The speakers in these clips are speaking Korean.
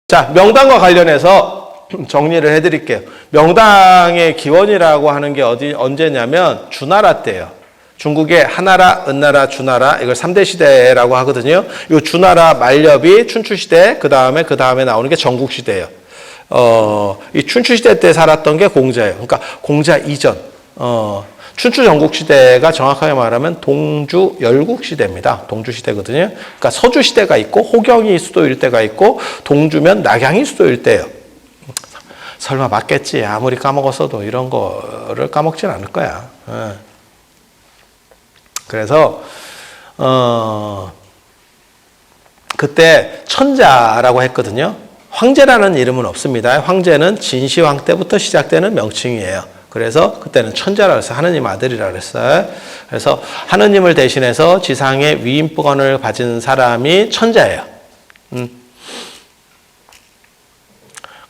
자, 명당과 관련해서 정리를 해드릴게요. 명당의 기원이라고 하는 게 언제냐면 주나라 때예요. 중국의 하나라, 은나라, 주나라 이걸 3대 시대라고 하거든요. 이 주나라 만렵이 춘추시대, 그 다음에 나오는 게 전국시대예요. 이 춘추시대 때 살았던 게 공자예요. 그러니까 공자 이전. 춘추 전국시대가 정확하게 말하면 동주 열국시대입니다. 동주시대거든요. 그러니까 서주시대가 있고 호경이 수도일 때가 있고 동주면 낙양이 수도일 때예요. 설마 맞겠지. 아무리 까먹었어도 이런 거를 까먹진 않을 거야. 그래서 그때 천자라고 했거든요. 황제라는 이름은 없습니다. 황제는 진시황 때부터 시작되는 명칭이에요. 그래서 그때는 천자라고 해서 하느님 아들이라고 그랬어요. 그래서 하느님을 대신해서 지상의 위임권을 가진 사람이 천자예요.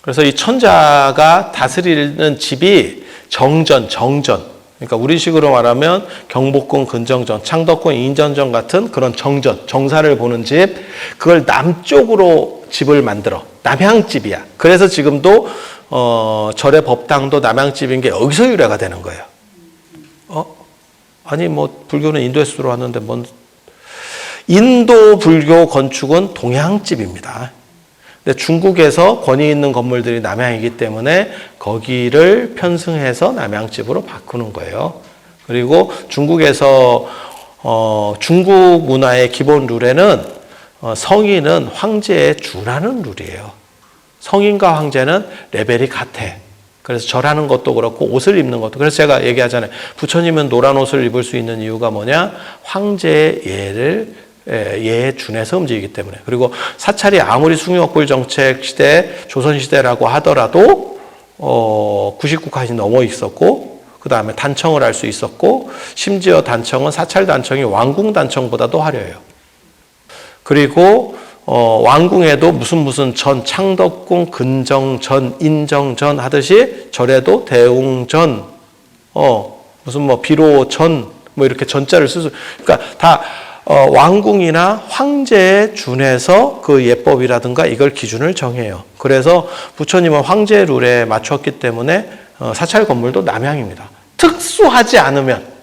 그래서 이 천자가 다스리는 집이 정전. 그러니까 우리식으로 말하면 경복궁 근정전, 창덕궁 인전전 같은 그런 정전, 정사를 보는 집, 그걸 남쪽으로 집을 만들어. 남향집이야. 그래서 지금도 절의 법당도 남향집인 게 여기서 유래가 되는 거예요. 아니 뭐 불교는 인도에서 들어왔는데 뭔 인도 불교 건축은 동향집입니다. 근데 중국에서 권위 있는 건물들이 남향이기 때문에 거기를 편승해서 남향집으로 바꾸는 거예요. 그리고 중국에서 중국 문화의 기본 룰에는 성인은 황제에 준하는 룰이에요. 성인과 황제는 레벨이 같아. 그래서 절하는 것도 그렇고 옷을 입는 것도. 그래서 제가 얘기하잖아요. 부처님은 노란 옷을 입을 수 있는 이유가 뭐냐? 황제의 예에 준해서 움직이기 때문에. 그리고 사찰이 아무리 숭유억굴 정책 시대, 조선시대라고 하더라도 99칸이 넘어 있었고 그 다음에 단청을 할 수 있었고 심지어 단청은 사찰 단청이 왕궁 단청보다도 화려해요. 그리고 왕궁에도 무슨 전, 창덕궁, 근정전, 인정전 하듯이 절에도 대웅전, 무슨 뭐 비로전, 뭐 이렇게 전자를 쓸 수, 그러니까 다 왕궁이나 황제에 준해서 그 예법이라든가 이걸 기준을 정해요. 그래서 부처님은 황제 룰에 맞췄기 때문에 사찰 건물도 남향입니다. 특수하지 않으면,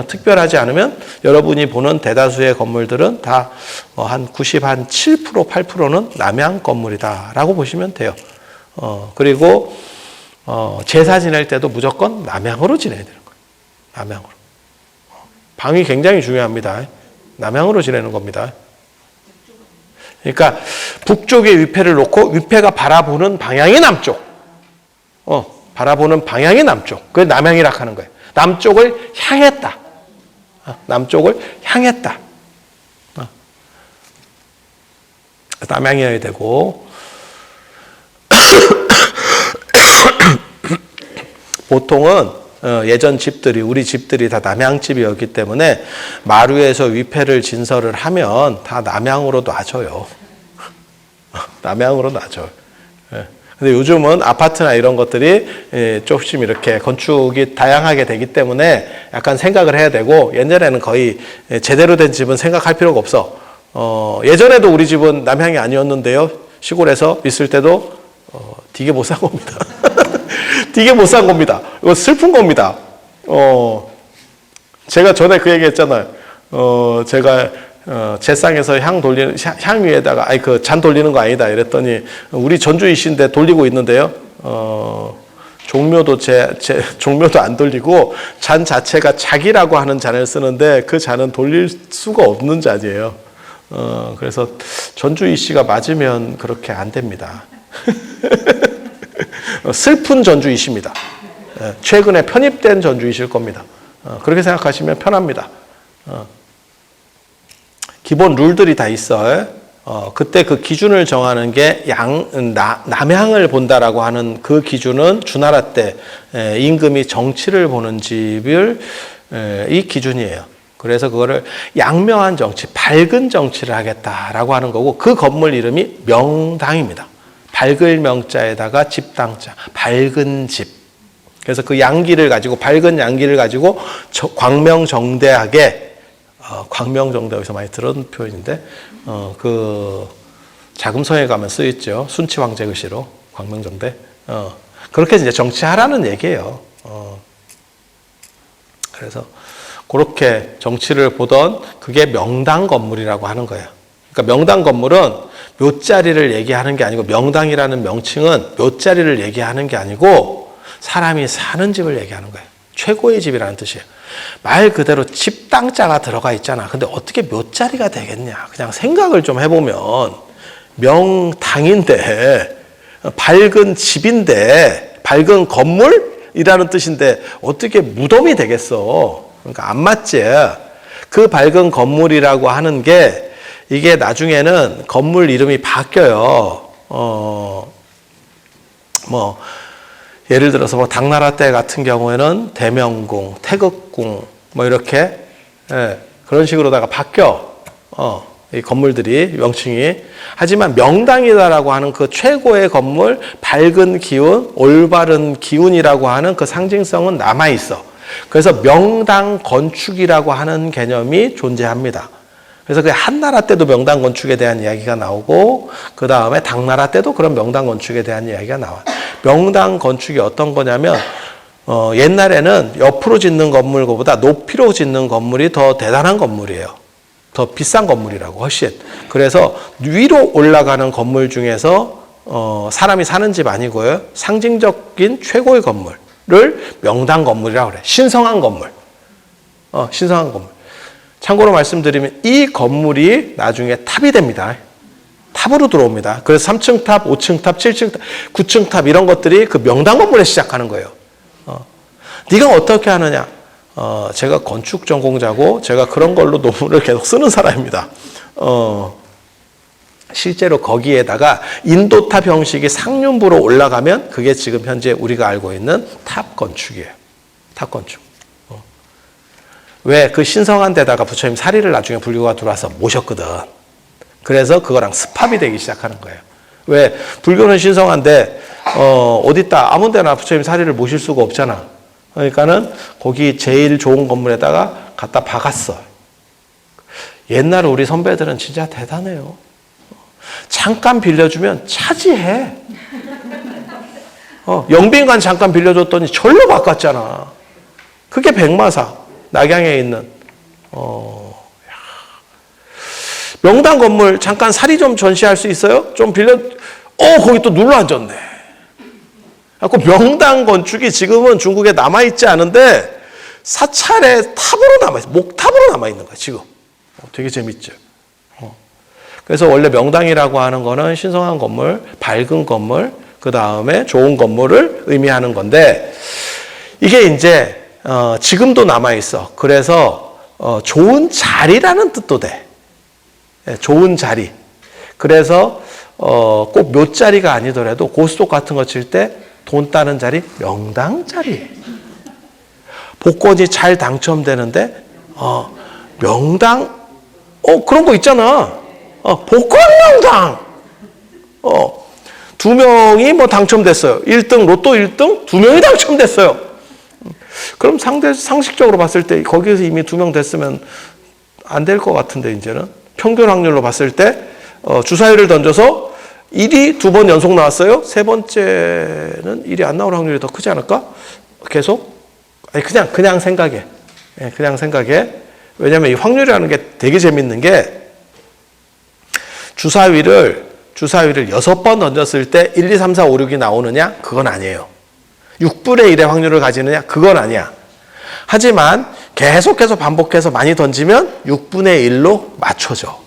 특별하지 않으면 여러분이 보는 대다수의 건물들은 다 한 7%, 8%는 남향 건물이다라고 보시면 돼요. 그리고 제사 지낼 때도 무조건 남향으로 지내야 되는 거예요. 남향으로. 방이 굉장히 중요합니다. 남향으로 지내는 겁니다. 그러니까 북쪽에 위패를 놓고 위패가 바라보는 방향이 남쪽. 바라보는 방향이 남쪽. 그게 남향이라 하는 거예요. 남쪽을 향했다. 남쪽을 향했다. 남향이어야 되고 보통은 예전 집들이 우리 집들이 다 남향집이었기 때문에 마루에서 위패를 진설을 하면 다 남향으로 놔줘요. 남향으로 놔줘요. 근데 요즘은 아파트나 이런 것들이 조금 이렇게 건축이 다양하게 되기 때문에 약간 생각을 해야 되고 옛날에는 거의 제대로 된 집은 생각할 필요가 없어. 예전에도 우리 집은 남향이 아니었는데요. 시골에서 있을 때도 되게 못 산 겁니다. 되게 못 산 겁니다. 이거 슬픈 겁니다. 제가 전에 그 얘기 했잖아요. 제가 제상에서 향 위에다가 그 잔 돌리는 거 아니다 이랬더니 우리 전주이신데 돌리고 있는데요. 종묘도 종묘도 안 돌리고 잔 자체가 자기라고 하는 잔을 쓰는데 그 잔은 돌릴 수가 없는 잔이에요. 그래서 전주이 씨가 맞으면 그렇게 안 됩니다. 슬픈 전주이십니다. 최근에 편입된 전주이실 겁니다. 그렇게 생각하시면 편합니다. 기본 룰들이 다 있어요. 그때 그 기준을 정하는 게 남향을 본다라고 하는 그 기준은 주나라 때 임금이 정치를 보는 집을 이 기준이에요. 그래서 그거를 양명한 정치, 밝은 정치를 하겠다라고 하는 거고 그 건물 이름이 명당입니다. 밝을 명자에다가 집당자, 밝은 집. 그래서 그 양기를 가지고 밝은 양기를 가지고 광명정대하게 광명정대 여기서 많이 들은 표현인데 자금성에 가면 쓰였죠. 순치 황제 글씨로 광명정대. 그렇게 이제 정치하라는 얘기예요. 그래서 그렇게 정치를 보던 그게 명당 건물이라고 하는 거예요. 그러니까 명당 건물은 묘자리를 얘기하는 게 아니고, 명당이라는 명칭은 묘자리를 얘기하는 게 아니고 사람이 사는 집을 얘기하는 거예요. 최고의 집이라는 뜻이에요. 말 그대로 집 땅자가 들어가 있잖아. 근데 어떻게 묘자리가 되겠냐. 그냥 생각을 좀 해보면 명당인데, 밝은 집인데, 밝은 건물이라는 뜻인데 어떻게 무덤이 되겠어. 그러니까 안 맞지. 그 밝은 건물이라고 하는 게 이게 나중에는 건물 이름이 바뀌어요. 예를 들어서 당나라 때 같은 경우에는 대명궁, 태극궁 이렇게 그런 식으로다가 바뀌어. 이 건물들이 명칭이. 하지만 명당이다라고 하는 그 최고의 건물, 밝은 기운, 올바른 기운이라고 하는 그 상징성은 남아 있어. 그래서 명당 건축이라고 하는 개념이 존재합니다. 그래서 그 한나라 때도 명당 건축에 대한 이야기가 나오고, 그 다음에 당나라 때도 그런 명당 건축에 대한 이야기가 나와요. 명당 건축이 어떤 거냐면, 옛날에는 옆으로 짓는 건물보다 높이로 짓는 건물이 더 대단한 건물이에요. 더 비싼 건물이라고, 훨씬. 그래서 위로 올라가는 건물 중에서 사람이 사는 집 아니고요, 상징적인 최고의 건물을 명당 건물이라고 그래. 신성한 건물. 신성한 건물. 참고로 말씀드리면 이 건물이 나중에 탑이 됩니다. 탑으로 들어옵니다. 그래서 3층 탑, 5층 탑, 7층 탑, 9층 탑 이런 것들이 그 명당 건물에 시작하는 거예요. 네가 어떻게 하느냐? 제가 건축 전공자고 제가 그런 걸로 논문을 계속 쓰는 사람입니다. 실제로 거기에다가 인도탑 형식이 상륜부로 올라가면 그게 지금 현재 우리가 알고 있는 탑 건축이에요. 탑 건축. 왜? 그 신성한 데다가 부처님 사리를 나중에 불교가 들어와서 모셨거든. 그래서 그거랑 습합이 되기 시작하는 거예요. 왜? 불교는 신성한데 어디다 아무 데나 부처님 사리를 모실 수가 없잖아. 그러니까는 거기 제일 좋은 건물에다가 갖다 박았어. 옛날 우리 선배들은 진짜 대단해요. 잠깐 빌려주면 차지해. 영빈관 잠깐 빌려줬더니 절로 바꿨잖아. 그게 백마사. 낙양에 있는 명당 건물 잠깐 사리 좀 전시할 수 있어요? 좀 빌려. 거기 또 눌러 앉았네. 그 명당 건축이 지금은 중국에 남아 있지 않은데 사찰의 탑으로 남아 있어. 목탑으로 남아 있는 거야 지금. 되게 재밌죠. 그래서 원래 명당이라고 하는 거는 신성한 건물, 밝은 건물, 그 다음에 좋은 건물을 의미하는 건데, 이게 이제 지금도 남아있어. 그래서 좋은 자리라는 뜻도 돼. 좋은 자리. 그래서 꼭 묘자리가 아니더라도 고스톱 같은 거 칠 때 돈 따는 자리, 명당 자리. 복권이 잘 당첨되는데 명당, 그런 거 있잖아. 복권 명당. 2명이 당첨됐어요. 1등, 로또 1등 2명이 당첨됐어요. 그럼 상식적으로 봤을 때 거기에서 이미 2명 됐으면 안 될 것 같은데, 이제는 평균 확률로 봤을 때 주사위를 던져서 1이 2번 연속 나왔어요. 세 번째는 1이 안 나올 확률이 더 크지 않을까? 계속? 아니, 그냥 생각해. 그냥 생각해. 왜냐면 이 확률이라는 게 되게 재밌는 게, 주사위를 6번 던졌을 때 1, 2, 3, 4, 5, 6이 나오느냐? 그건 아니에요. 6분의 1의 확률을 가지느냐? 그건 아니야. 하지만 계속해서 반복해서 많이 던지면 6분의 1로 맞춰져.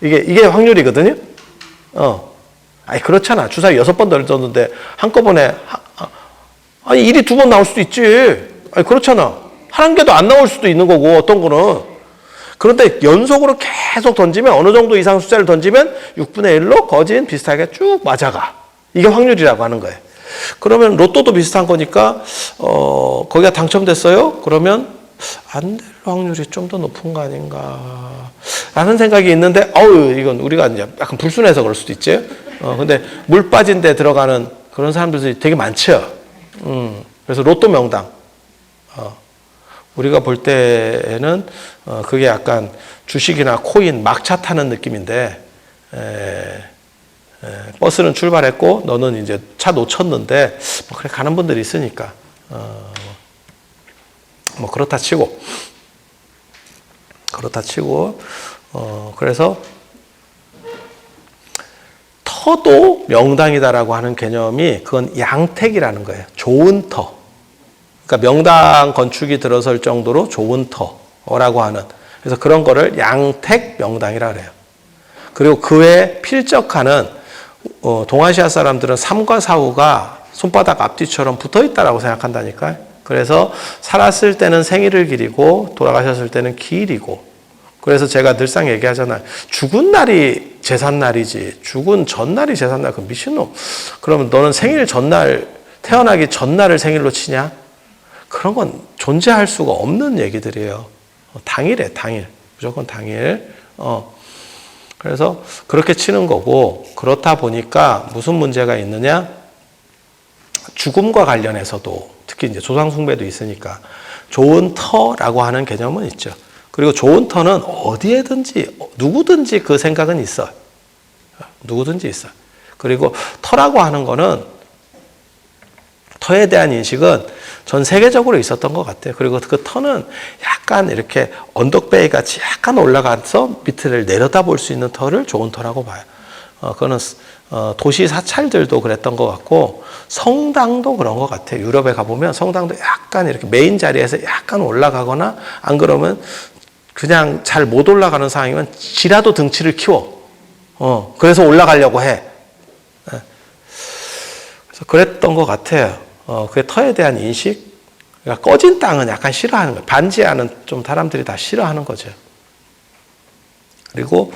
이게 확률이거든요. 아니, 그렇잖아. 주사위 6번 던졌는데 한꺼번에, 아니, 1이 2번 나올 수도 있지. 아니, 그렇잖아. 한 개도 안 나올 수도 있는 거고, 어떤 거는. 그런데 연속으로 계속 던지면, 어느 정도 이상 숫자를 던지면 6분의 1로 거진 비슷하게 쭉 맞아가. 이게 확률이라고 하는 거예요. 그러면 로또도 비슷한 거니까, 거기가 당첨됐어요? 그러면 안 될 확률이 좀 더 높은 거 아닌가 라는 생각이 있는데, 이건 우리가 이제 약간 불순해서 그럴 수도 있지. 근데 물 빠진 데 들어가는 그런 사람들이 되게 많죠. 그래서 로또 명당. 우리가 볼 때에는 그게 약간 주식이나 코인 막차 타는 느낌인데, 버스는 출발했고 너는 이제 차 놓쳤는데 뭐 그래 가는 분들이 있으니까 뭐 그렇다 치고 그래서 터도 명당이다라고 하는 개념이 그건 양택이라는 거예요. 좋은 터. 그러니까 명당 건축이 들어설 정도로 좋은 터라고 하는, 그래서 그런 거를 양택 명당이라 그래요. 그리고 그 외에 필적하는 동아시아 사람들은 3과 4후가 손바닥 앞뒤처럼 붙어 있다라고 생각한다니까요. 그래서 살았을 때는 생일을 기리고 돌아가셨을 때는 기일이고, 그래서 제가 늘상 얘기하잖아요. 죽은 날이 제삿날이지 죽은 전날이 제삿날, 그 미친놈. 그러면 너는 생일 전날, 태어나기 전날을 생일로 치냐? 그런 건 존재할 수가 없는 얘기들이에요. 당일에 당일, 무조건 당일. 그래서 그렇게 치는 거고, 그렇다 보니까 무슨 문제가 있느냐? 죽음과 관련해서도 특히 이제 조상 숭배도 있으니까 좋은 터라고 하는 개념은 있죠. 그리고 좋은 터는 어디에든지 누구든지 그 생각은 있어요. 누구든지 있어요. 그리고 터라고 하는 거는, 터에 대한 인식은 전 세계적으로 있었던 것 같아요. 그리고 그 터는 약간 이렇게 언덕배기 같이 약간 올라가서 밑을 내려다볼 수 있는 터를 좋은 터라고 봐요. 그거는 도시 사찰들도 그랬던 것 같고, 성당도 그런 것 같아요. 유럽에 가보면 성당도 약간 이렇게 메인 자리에서 약간 올라가거나, 안 그러면 그냥 잘 못 올라가는 상황이면 지라도 등치를 키워. 그래서 올라가려고 해. 그래서 그랬던 것 같아요. 그게 터에 대한 인식. 그러니까 꺼진 땅은 약간 싫어하는 거예요. 반지하는 좀 사람들이 다 싫어하는 거죠. 그리고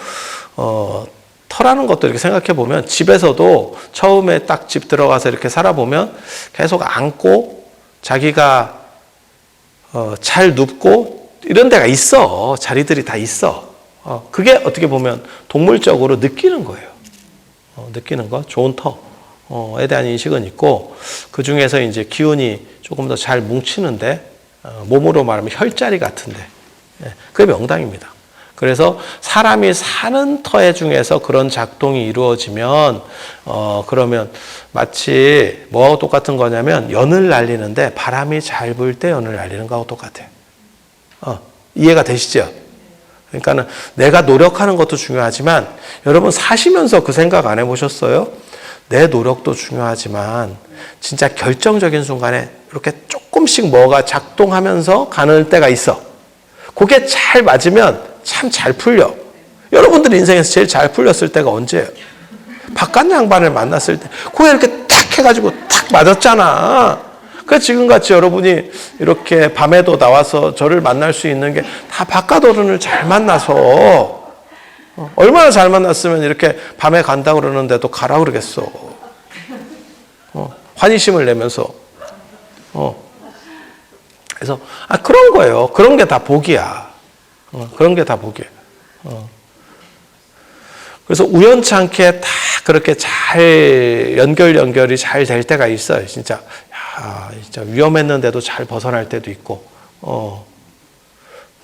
터라는 것도 이렇게 생각해 보면, 집에서도 처음에 딱 집 들어가서 이렇게 살아보면 계속 앉고 자기가 잘 눕고 이런 데가 있어. 자리들이 다 있어. 그게 어떻게 보면 동물적으로 느끼는 거예요. 느끼는 거, 좋은 터에 대한 인식은 있고, 그 중에서 이제 기운이 조금 더 잘 뭉치는데, 몸으로 말하면 혈자리 같은데, 그게 명당입니다. 그래서 사람이 사는 터에 중에서 그런 작동이 이루어지면, 그러면 마치 뭐하고 똑같은 거냐면, 연을 날리는데 바람이 잘 불 때 연을 날리는 거하고 똑같아요. 이해가 되시죠? 그러니까는 내가 노력하는 것도 중요하지만, 여러분 사시면서 그 생각 안 해보셨어요? 내 노력도 중요하지만 진짜 결정적인 순간에 이렇게 조금씩 뭐가 작동하면서 가는 때가 있어. 그게 잘 맞으면 참 잘 풀려. 여러분들 인생에서 제일 잘 풀렸을 때가 언제예요? 바깥 양반을 만났을 때. 그게 이렇게 탁 해가지고 탁 맞았잖아. 그래서 지금같이 여러분이 이렇게 밤에도 나와서 저를 만날 수 있는 게 다 바깥 어른을 잘 만나서, 얼마나 잘 만났으면 이렇게 밤에 간다 그러는데도 가라 그러겠어. 환희심을 내면서. 그래서 그런 거예요. 그런 게 다 복이야. 그런 게 다 복이에요. 그래서 우연찮게 다 그렇게 잘 연결이 잘 될 때가 있어요. 진짜 위험했는데도 잘 벗어날 때도 있고,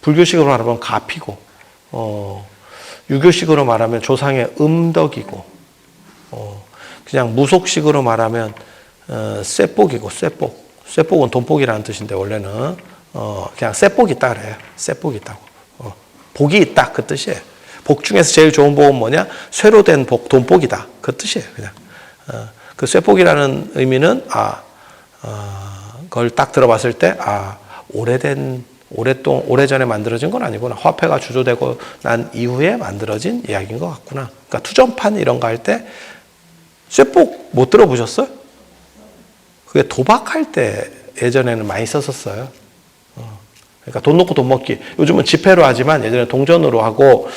불교식으로 말하면 가피고, 유교식으로 말하면 조상의 음덕이고, 그냥 무속식으로 말하면 쇠복이고, 쇠복. 쇠복은 돈복이라는 뜻인데, 원래는 그냥 쇠복이 있다 그래요. 쇠복이 있다고. 복이 있다, 그 뜻이에요. 복 중에서 제일 좋은 복은 뭐냐? 쇠로 된 복, 돈복이다, 그 뜻이에요. 그냥 그 쇠복이라는 의미는 그걸 딱 들어봤을 때 오래전에 만들어진 건 아니구나. 화폐가 주조되고 난 이후에 만들어진 이야기인 것 같구나. 그러니까 투전판 이런 거 할 때 쇠복 못 들어보셨어요? 그게 도박할 때 예전에는 많이 썼었어요. 그러니까 돈 놓고 돈 먹기. 요즘은 지폐로 하지만 예전에 동전으로 하고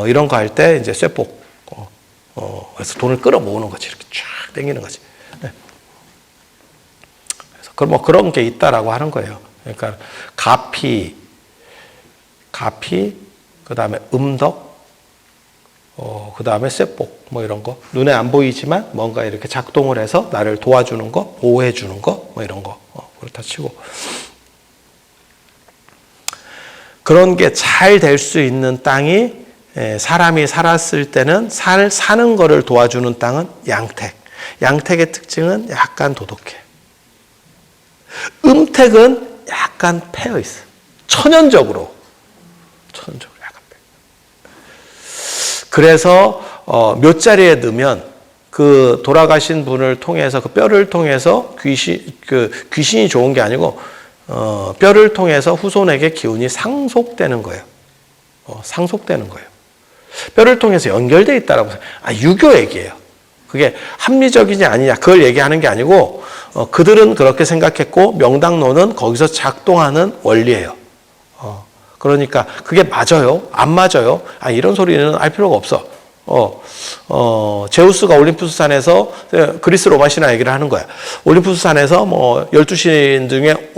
이런 거 할 때 이제 쇠복. 그래서 돈을 끌어모으는 거지. 이렇게 쫙 당기는 거지. 네. 그래서 뭐 그런 게 있다라고 하는 거예요. 그러니까 가피, 그 다음에 음덕, 그 다음에 쇠복, 뭐 이런 거. 눈에 안 보이지만 뭔가 이렇게 작동을 해서 나를 도와주는 거, 보호해 주는 거, 뭐 이런 거. 그렇다 치고. 그런 게 잘 될 수 있는 땅이 사람이 살았을 때는 사는 거를 도와주는 땅은 양택. 양택의 특징은 약간 도독해. 음택은 약간 패여 있어. 천연적으로 약간 패여. 그래서 묘자리에 넣으면 그 돌아가신 분을 통해서 그 뼈를 통해서 귀신이 좋은 게 아니고 뼈를 통해서 후손에게 기운이 상속되는 거예요. 상속되는 거예요. 뼈를 통해서 연결되어 있다라고. 유교 얘기예요. 그게 합리적이냐 아니냐 그걸 얘기하는 게 아니고 그들은 그렇게 생각했고 명당론은 거기서 작동하는 원리예요. 그러니까 그게 맞아요? 안 맞아요? 이런 소리는 할 필요가 없어. 제우스가 올림푸스 산에서 그리스 로마 신화 얘기를 하는 거야. 올림푸스 산에서 12신 중에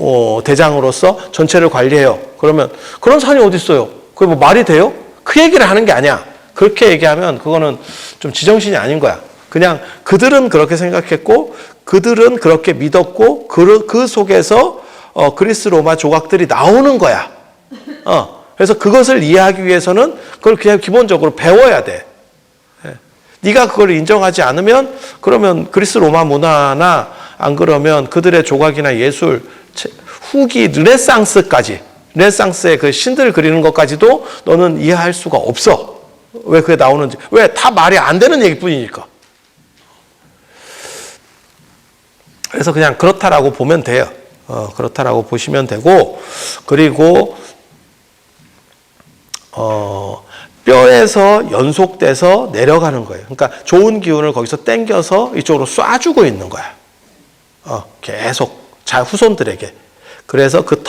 대장으로서 전체를 관리해요. 그러면 그런 산이 어디 있어요? 그게 뭐 말이 돼요? 그 얘기를 하는 게 아니야. 그렇게 얘기하면 그거는 좀 지정신이 아닌 거야. 그냥 그들은 그렇게 생각했고 그들은 그렇게 믿었고 그 속에서 그리스 로마 조각들이 나오는 거야. 그래서 그것을 이해하기 위해서는 그걸 그냥 기본적으로 배워야 돼. 네가 그걸 인정하지 않으면 그러면 그리스 로마 문화나 안 그러면 그들의 조각이나 예술 후기 르네상스의 그 신들 그리는 것까지도 너는 이해할 수가 없어. 왜 그게 나오는지. 왜? 다 말이 안 되는 얘기뿐이니까. 그래서 그냥 그렇다라고 보면 돼요. 그렇다라고 보시면 되고, 그리고 뼈에서 연속돼서 내려가는 거예요. 그러니까 좋은 기운을 거기서 땡겨서 이쪽으로 쏴주고 있는 거야. 계속 후손들에게. 그래서 그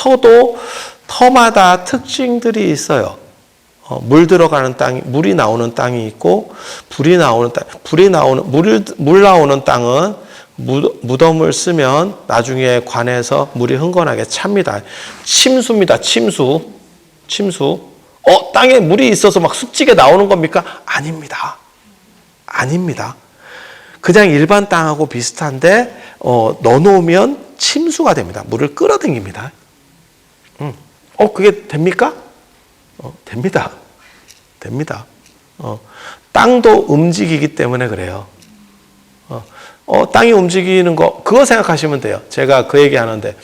터마다 특징들이 있어요. 물이 나오는 땅이 있고, 물 나오는 땅은 무덤을 쓰면 나중에 관에서 물이 흥건하게 찹니다. 침수입니다. 침수. 땅에 물이 있어서 막 숲지게 나오는 겁니까? 아닙니다. 그냥 일반 땅하고 비슷한데 넣어놓으면 침수가 됩니다. 물을 끌어당깁니다. 그게 됩니까? 됩니다. 땅도 움직이기 때문에 그래요. 땅이 움직이는 거 그거 생각하시면 돼요. 제가 그 얘기하는데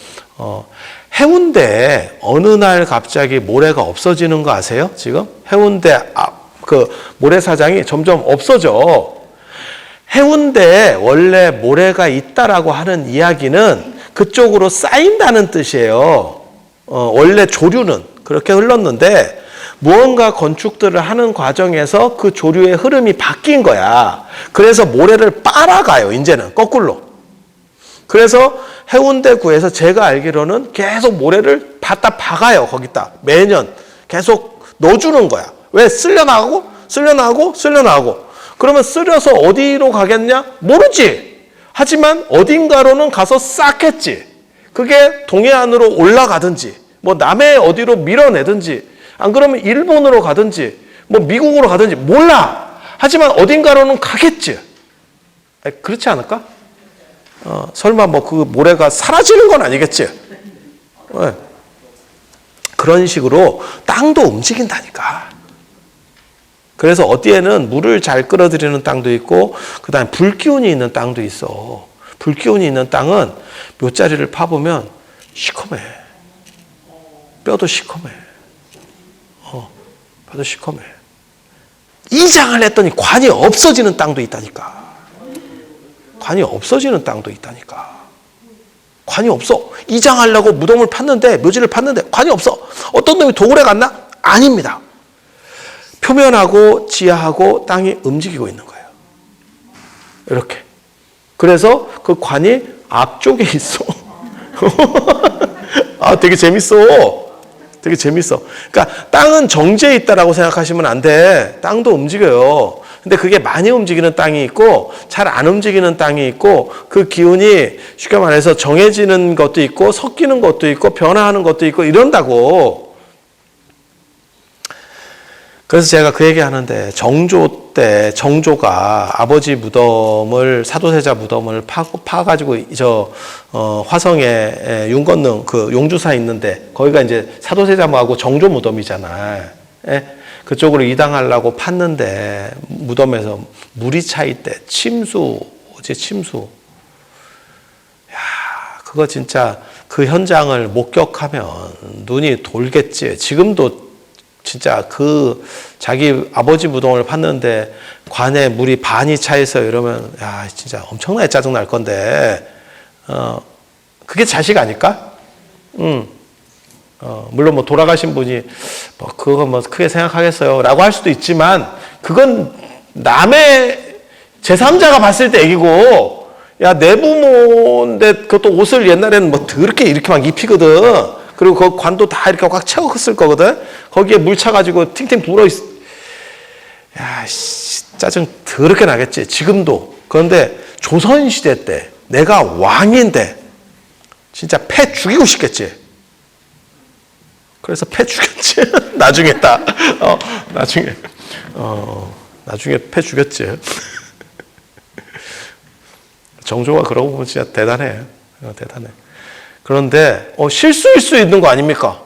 해운대에 어느 날 갑자기 모래가 없어지는 거 아세요? 지금 해운대 그 모래사장이 점점 없어져. 해운대에 원래 모래가 있다라고 하는 이야기는 그쪽으로 쌓인다는 뜻이에요. 원래 조류는 그렇게 흘렀는데 무언가 건축들을 하는 과정에서 그 조류의 흐름이 바뀐 거야. 그래서 모래를 빨아가요. 이제는 거꾸로. 그래서 해운대구에서 제가 알기로는 계속 모래를 갖다 박아요. 거기다 매년 계속 넣어주는 거야. 왜? 쓸려나가고 그러면 쓸려서 어디로 가겠냐? 모르지. 하지만 어딘가로는 가서 쌓겠지. 그게 동해안으로 올라가든지 남해 어디로 밀어내든지 안 그러면 일본으로 가든지 미국으로 가든지 몰라. 하지만 어딘가로는 가겠지. 그렇지 않을까? 설마 그 모래가 사라지는 건 아니겠지? 그런 식으로 땅도 움직인다니까. 그래서 어디에는 물을 잘 끌어들이는 땅도 있고 그다음에 불기운이 있는 땅도 있어. 불기운이 있는 땅은 묘자리를 파보면 시커매. 뼈도 시커매. 뼈도 시커매. 이장을 했더니 관이 없어지는 땅도 있다니까. 관이 없어. 이장하려고 무덤을 팠는데, 묘지를 팠는데 관이 없어. 어떤 놈이 도굴해 갔나? 아닙니다. 표면하고 지하하고 땅이 움직이고 있는 거예요. 이렇게. 그래서 그 관이 앞쪽에 있어. 되게 재밌어. 그러니까 땅은 정지해 있다라고 생각하시면 안 돼. 땅도 움직여요. 근데 그게 많이 움직이는 땅이 있고 잘 안 움직이는 땅이 있고 그 기운이 쉽게 말해서 정해지는 것도 있고 섞이는 것도 있고 변화하는 것도 있고 이런다고. 그래서 제가 그 얘기 하는데 정조 때 정조가 아버지 무덤을 사도세자 무덤을 파가지고 화성에 윤건능 그 용주사 있는데 거기가 이제 사도세자하고 정조 무덤이잖아. 그쪽으로 이당하려고 팠는데 무덤에서 물이 차 있대. 침수지, 침수. 야, 그거 진짜 그 현장을 목격하면 눈이 돌겠지. 지금도 진짜 그 자기 아버지 무덤을 팠는데 관에 물이 반이 차 있어 이러면 야, 진짜 엄청나게 짜증 날 건데, 그게 자식 아닐까? 물론 뭐 돌아가신 분이 뭐 그거 뭐 크게 생각하겠어요 라고 할 수도 있지만, 그건 남의 제3자가 봤을 때 얘기고, 야, 내 부모인데 그것도 옷을 옛날에는 뭐 더럽게 이렇게 막 입히거든. 그리고 그 관도 다 이렇게 꽉 채웠을 거거든. 거기에 물 차가지고 팅팅 불어있어. 야, 짜증 더럽게 나겠지. 지금도. 그런데 조선시대 때 내가 왕인데 진짜 패 죽이고 싶겠지. 그래서 패 죽였지. 나중에 나중에 패 죽였지. 정조가 그러고 보면 진짜 대단해. 대단해. 그런데 실수일 수 있는 거 아닙니까?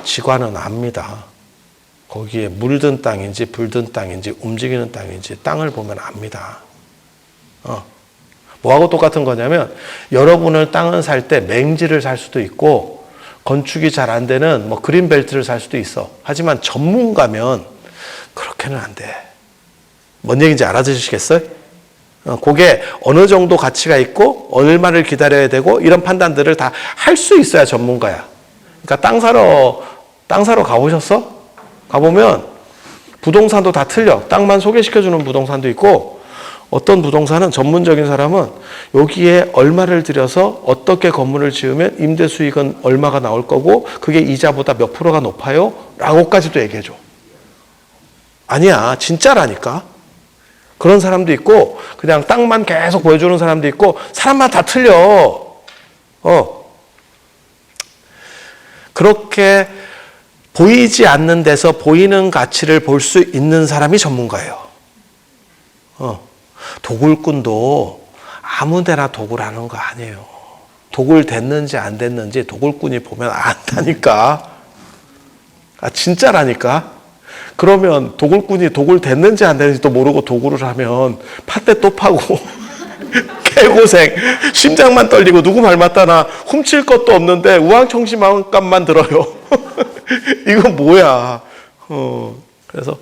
지관은 압니다. 거기에 물든 땅인지 불든 땅인지 움직이는 땅인지 땅을 보면 압니다. 뭐하고 똑같은 거냐면, 여러분을 땅은 살 때 맹지를 살 수도 있고 건축이 잘 안 되는 뭐 그린벨트를 살 수도 있어. 하지만 전문가면 그렇게는 안 돼. 뭔 얘기인지 알아들으시겠어요? 그게 어느 정도 가치가 있고 얼마를 기다려야 되고 이런 판단들을 다 할 수 있어야 전문가야. 그러니까 땅 사러 가보셨어? 가보면 부동산도 다 틀려. 땅만 소개시켜주는 부동산도 있고, 어떤 부동산은 전문적인 사람은 여기에 얼마를 들여서 어떻게 건물을 지으면 임대 수익은 얼마가 나올 거고 그게 이자보다 몇 프로가 높아요? 라고까지도 얘기해줘. 아니야, 진짜라니까. 그런 사람도 있고 그냥 땅만 계속 보여주는 사람도 있고, 사람마다 다 틀려. 그렇게 보이지 않는 데서 보이는 가치를 볼 수 있는 사람이 전문가예요. 도굴꾼도 아무 데나 도굴하는 거 아니에요. 도굴 됐는지 안 됐는지 도굴꾼이 보면 안다니까. 진짜라니까. 그러면 도굴꾼이 도굴 됐는지 안 됐는지도 모르고 도굴을 하면 팥대 또 파고 개고생, 심장만 떨리고 누구 말 맞다나 훔칠 것도 없는데 우왕청심만값만 들어요. 이건 뭐야. 그래서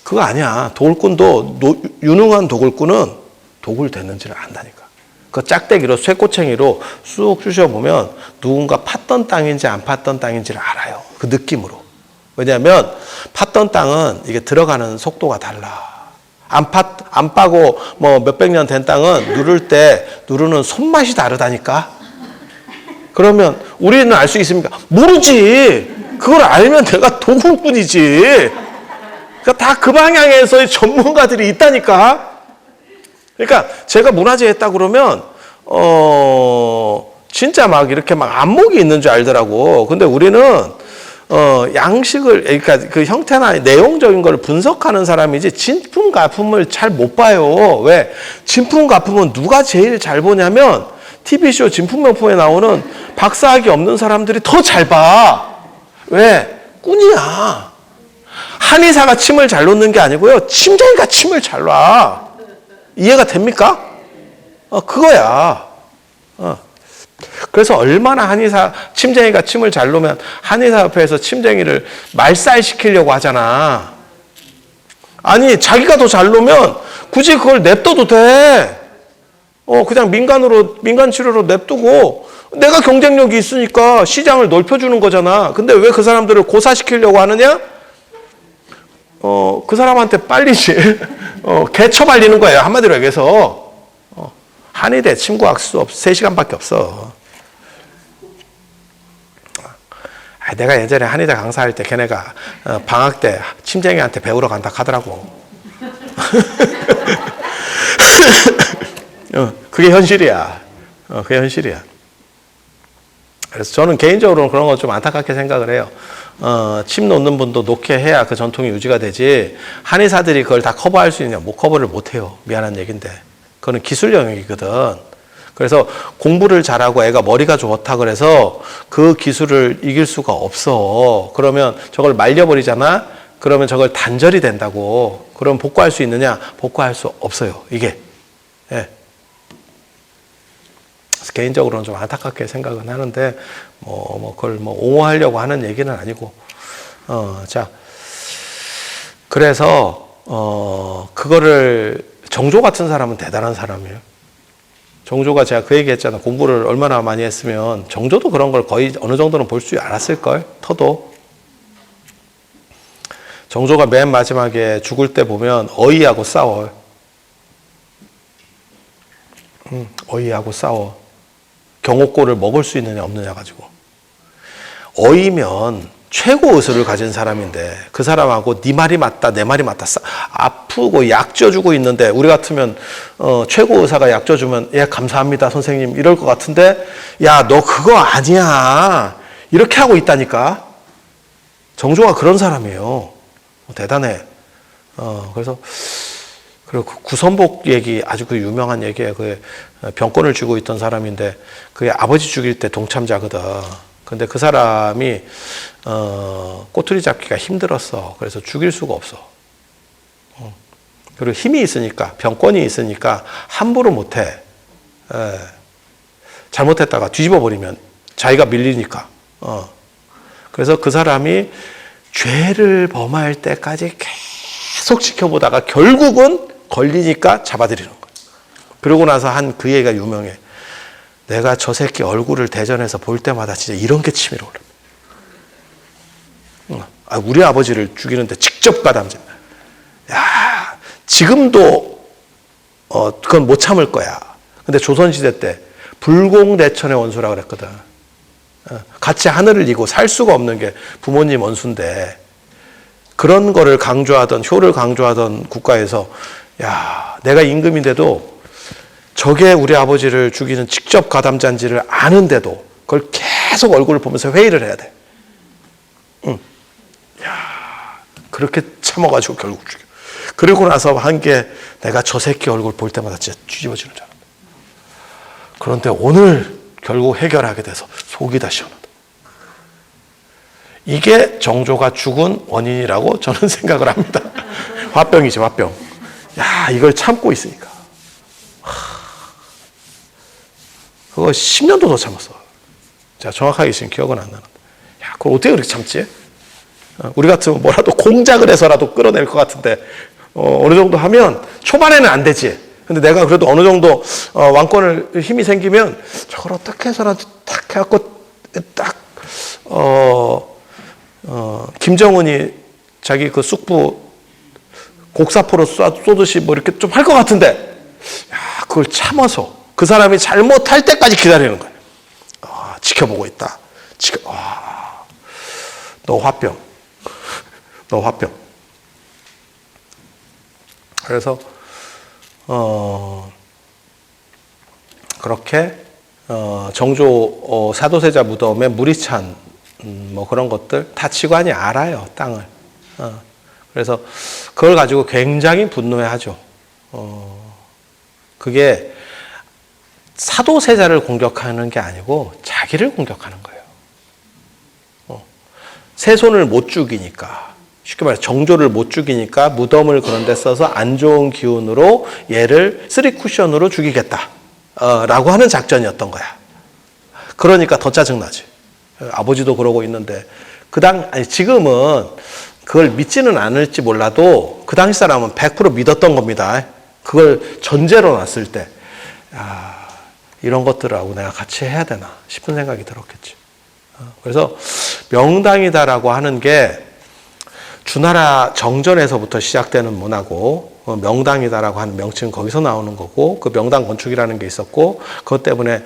그거 아니야. 도굴꾼도 유능한 도굴꾼은 도굴 됐는지를 안다니까. 그 짝대기로 쇠꼬챙이로 쑥 쑤셔보면 누군가 팠던 땅인지 안 팠던 땅인지를 알아요. 그 느낌으로. 왜냐하면 팠던 땅은 이게 들어가는 속도가 달라. 안 빠고 뭐 몇백 년 된 땅은 누르는 손맛이 다르다니까. 그러면 우리는 알 수 있습니까? 모르지. 그걸 알면 내가 도굴꾼이지. 그러니까 다 그 방향에서의 전문가들이 있다니까. 그러니까 제가 문화재 했다 그러면 진짜 막 이렇게 막 안목이 있는 줄 알더라고. 근데 우리는 양식을, 그러니까 그 형태나 내용적인 걸 분석하는 사람이지 진품 가품을 잘 못 봐요. 왜? 진품 가품은 누가 제일 잘 보냐면 TV쇼 진품명품에 나오는 박사학위 없는 사람들이 더 잘 봐. 왜? 꾼이야. 한의사가 침을 잘 놓는 게 아니고요, 침쟁이가 침을 잘 놔. 이해가 됩니까? 그거야. 그래서 얼마나 침쟁이가 침을 잘 놓으면 한의사협회에서 침쟁이를 말살시키려고 하잖아. 아니, 자기가 더 잘 놓으면 굳이 그걸 냅둬도 돼. 그냥 민간 치료로 냅두고 내가 경쟁력이 있으니까 시장을 넓혀주는 거잖아. 근데 왜 그 사람들을 고사시키려고 하느냐? 그 사람한테 빨리지. 개처 발리는 거예요. 한마디로 얘기해서. 한의대 침구학 수 3시간밖에 없어. 내가 예전에 한의대 강사할 때 걔네가 방학 때 침쟁이한테 배우러 간다 하더라고. 그게 현실이야. 그게 현실이야. 그래서 저는 개인적으로는 그런 거 좀 안타깝게 생각을 해요. 침 놓는 분도 놓게 해야 그 전통이 유지가 되지, 한의사들이 그걸 다 커버할 수 있냐? 못 커버를 못 해요. 미안한 얘기인데. 그거는 기술 영역이거든. 그래서 공부를 잘하고 애가 머리가 좋다 그래서 그 기술을 이길 수가 없어. 그러면 저걸 말려버리잖아? 그러면 저걸 단절이 된다고. 그럼 복구할 수 있느냐? 복구할 수 없어요. 이게. 예. 개인적으로는 좀 안타깝게 생각은 하는데, 그걸 옹호하려고 하는 얘기는 아니고. 자. 그래서, 그거를 정조 같은 사람은 대단한 사람이에요. 정조가 제가 그 얘기 했잖아. 공부를 얼마나 많이 했으면 정조도 그런 걸 거의 어느 정도는 볼 줄 알았을걸. 터도. 정조가 맨 마지막에 죽을 때 보면 어이하고 싸워요. 어이하고 싸워. 경옥고를 먹을 수 있느냐 없느냐 가지고. 어이면 최고 의술을 가진 사람인데 그 사람하고 네 말이 맞다 내 말이 맞다 아프고 약 쪄주고 있는데 우리 같으면 최고 의사가 약 쪄주면 예 감사합니다 선생님 이럴 것 같은데 야 너 그거 아니야 이렇게 하고 있다니까. 정조가 그런 사람이에요. 대단해. 그래서 그리고 구선복 얘기 아주 그 유명한 얘기예요. 그 병권을 쥐고 있던 사람인데 그게 아버지 죽일 때 동참자거든. 근데 그 사람이 꼬투리 잡기가 힘들었어. 그래서 죽일 수가 없어. 그리고 힘이 있으니까 병권이 있으니까 함부로 못해. 잘못했다가 뒤집어 버리면 자기가 밀리니까. 그래서 그 사람이 죄를 범할 때까지 계속 지켜보다가 결국은 걸리니까 잡아들이는 거야. 그러고 나서 한 그 얘기가 유명해. 내가 저 새끼 얼굴을 대전에서 볼 때마다 진짜 이런 게 치밀어 올라. 우리 아버지를 죽이는데 직접 가담자. 야, 지금도 그건 못 참을 거야. 근데 조선시대 때 불공대천의 원수라고 그랬거든. 같이 하늘을 이고 살 수가 없는 게 부모님 원수인데 그런 거를 강조하던 효를 강조하던 국가에서 야, 내가 임금인데도 저게 우리 아버지를 죽이는 직접 가담자인지를 아는데도 그걸 계속 얼굴을 보면서 회의를 해야 돼. 야, 그렇게 참아가지고 결국 죽여. 그리고 나서 한 게 내가 저 새끼 얼굴 볼 때마다 진짜 뒤집어지는 줄 알았다. 그런데 오늘 결국 해결하게 돼서 속이 다 시원하다. 이게 정조가 죽은 원인이라고 저는 생각을 합니다. 화병이지, 화병. 야, 이걸 참고 있으니까. 그거 10년도 더 참았어. 제가 정확하게 지금 기억은 안 나는데. 야, 그걸 어떻게 그렇게 참지? 우리 같으면 뭐라도 공작을 해서라도 끌어낼 것 같은데, 어느 정도 하면 초반에는 안 되지. 근데 내가 그래도 어느 정도 왕권을 힘이 생기면 저걸 어떻게 해서라도 딱 해갖고 딱, 김정은이 자기 그 쑥부 곡사포로 쏘듯이 뭐 이렇게 좀 할 것 같은데, 야, 그걸 참아서 그 사람이 잘못할 때까지 기다리는 거예요. 지켜보고 있다. 너 화병. 너 화병. 그래서, 그렇게, 정조 사도세자 무덤에 물이 찬, 뭐 그런 것들 다 지관이 알아요, 땅을. 그래서 그걸 가지고 굉장히 분노해 하죠. 그게 사도세자를 공격하는 게 아니고 자기를 공격하는 거예요. 세손을 못 죽이니까, 쉽게 말해 정조를 못 죽이니까 무덤을 그런 데 써서 안 좋은 기운으로 얘를 3쿠션으로 죽이겠다 라고 하는 작전이었던 거야. 그러니까 더 짜증나지. 아버지도 그러고 있는데 지금은 그걸 믿지는 않을지 몰라도 그 당시 사람은 100% 믿었던 겁니다. 그걸 전제로 놨을 때 이런 것들하고 내가 같이 해야 되나 싶은 생각이 들었겠지. 그래서 명당이다라고 하는 게 주나라 정전에서부터 시작되는 문화고, 명당이다라고 하는 명칭은 거기서 나오는 거고, 그 명당 건축이라는 게 있었고, 그것 때문에